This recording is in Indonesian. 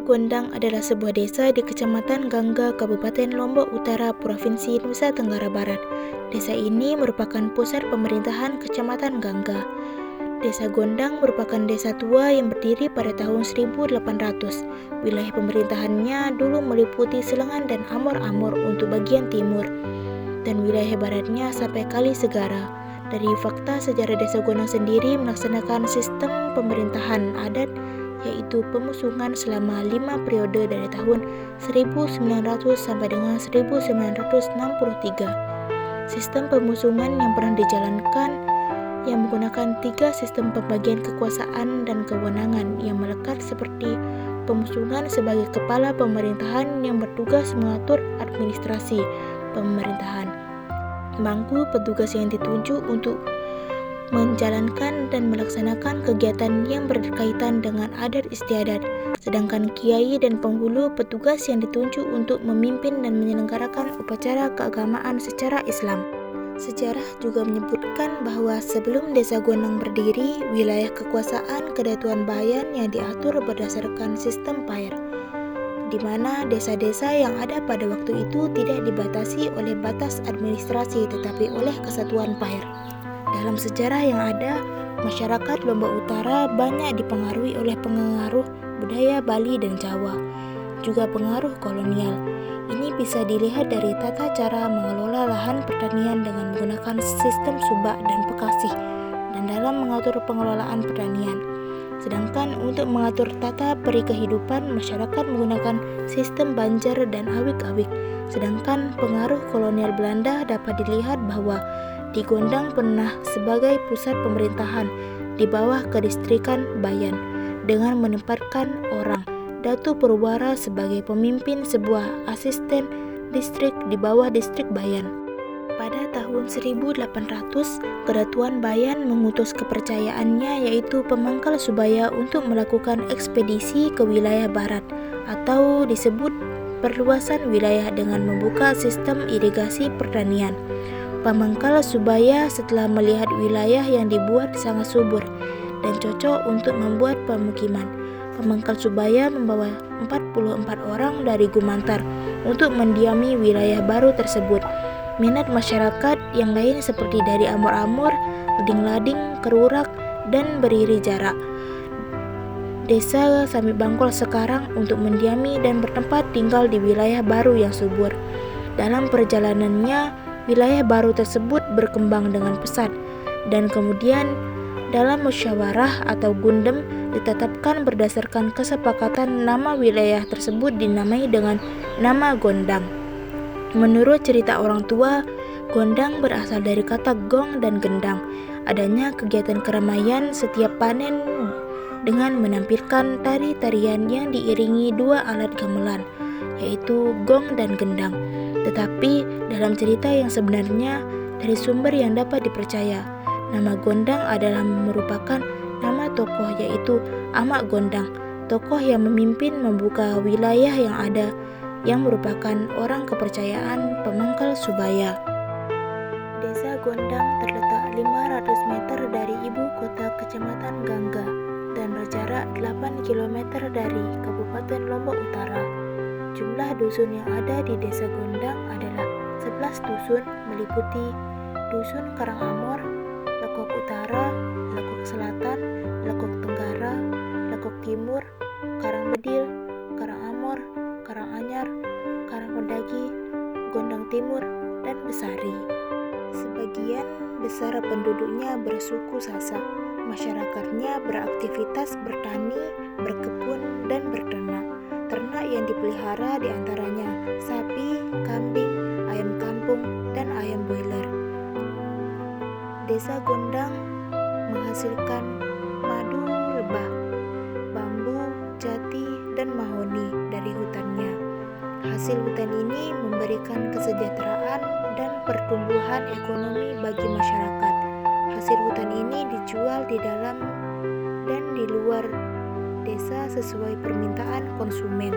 Gondang adalah sebuah desa di Kecamatan Gangga, Kabupaten Lombok Utara, Provinsi Nusa Tenggara Barat. Desa ini merupakan pusat pemerintahan Kecamatan Gangga. Desa Gondang merupakan desa tua yang berdiri pada tahun 1800. Wilayah pemerintahannya dulu meliputi Selengan dan Amor-Amor untuk bagian timur, dan wilayah baratnya sampai Kali Segara. Dari fakta sejarah desa Gondang sendiri melaksanakan sistem pemerintahan adat, yaitu pemusungan selama 5 periode dari tahun 1900 sampai dengan 1963. Sistem pemusungan yang pernah dijalankan yang menggunakan 3 sistem pembagian kekuasaan dan kewenangan yang melekat, seperti pemusungan sebagai kepala pemerintahan yang bertugas mengatur administrasi pemerintahan, mangku petugas yang ditunjuk untuk menjalankan dan melaksanakan kegiatan yang berkaitan dengan adat istiadat, sedangkan kiai dan penghulu petugas yang ditunjuk untuk memimpin dan menyelenggarakan upacara keagamaan secara Islam. Sejarah juga menyebutkan bahwa sebelum desa Gondang berdiri, wilayah kekuasaan Kedatuan Bayan yang diatur berdasarkan sistem pair, di mana desa-desa yang ada pada waktu itu tidak dibatasi oleh batas administrasi tetapi oleh kesatuan pair. Dalam sejarah yang ada, masyarakat Lombok Utara banyak dipengaruhi oleh pengaruh budaya Bali dan Jawa, juga pengaruh kolonial. Ini bisa dilihat dari tata cara mengelola lahan pertanian dengan menggunakan sistem subak dan pekasih, dan dalam mengatur pengelolaan pertanian. Sedangkan untuk mengatur tata peri kehidupan, masyarakat menggunakan sistem banjar dan awik-awik. Sedangkan pengaruh kolonial Belanda dapat dilihat bahwa di Gondang pernah sebagai pusat pemerintahan di bawah kedistrikan Bayan, dengan menempatkan orang Datu Purwara sebagai pemimpin sebuah asisten distrik di bawah distrik Bayan. Pada tahun 1800, Kedatuan Bayan mengutus kepercayaannya, yaitu Pemangkal Subaya, untuk melakukan ekspedisi ke wilayah barat, atau disebut perluasan wilayah dengan membuka sistem irigasi pertanian. Pemangkal Subaya setelah melihat wilayah yang dibuat sangat subur dan cocok untuk membuat pemukiman, Pemangkal Subaya membawa 44 orang dari Gumantar untuk mendiami wilayah baru tersebut. Minat masyarakat yang lain seperti dari Amor-Amor, Lading-Lading, Kerurak, dan Beriri Jarak desa Sami Bangkol sekarang untuk mendiami dan bertempat tinggal di wilayah baru yang subur. Dalam perjalanannya, wilayah baru tersebut berkembang dengan pesat, dan kemudian dalam musyawarah atau gundem ditetapkan berdasarkan kesepakatan nama wilayah tersebut dinamai dengan nama Gondang. Menurut cerita orang tua, Gondang berasal dari kata gong dan gendang. Adanya kegiatan keramaian setiap panen dengan menampilkan tari-tarian yang diiringi 2 alat gamelan, yaitu gong dan gendang. Tetapi dalam cerita yang sebenarnya dari sumber yang dapat dipercaya, nama Gondang adalah merupakan nama tokoh, yaitu Amak Gondang, tokoh yang memimpin membuka wilayah yang ada, yang merupakan orang kepercayaan Pemangkal Subaya. Desa Gondang terletak 500 meter dari ibu kota Kecamatan Gangga dan berjarak 8 km dari Kabupaten Lombok Utara. Jumlah dusun yang ada di Desa Gondang adalah 11 dusun, meliputi Dusun Karangamor, Lekok Utara, Lekok Selatan, Lekok Tenggara, Lekok Timur, Karangbedil, Karangamor, Karanganyar, Karangpendagi, Gondang Timur, dan Besari. Sebagian besar penduduknya bersuku Sasak. Masyarakatnya beraktivitas bertani, berkebun, dan berternak. Ternak yang dipelihara diantaranya sapi, kambing, ayam kampung, dan ayam boiler. Desa Gondang menghasilkan madu lebah, bambu, jati, dan mahoni dari hutannya. Hasil hutan ini memberikan kesejahteraan dan pertumbuhan ekonomi bagi masyarakat. Hasil hutan ini dijual di dalam dan di luar desa sesuai permintaan konsumen.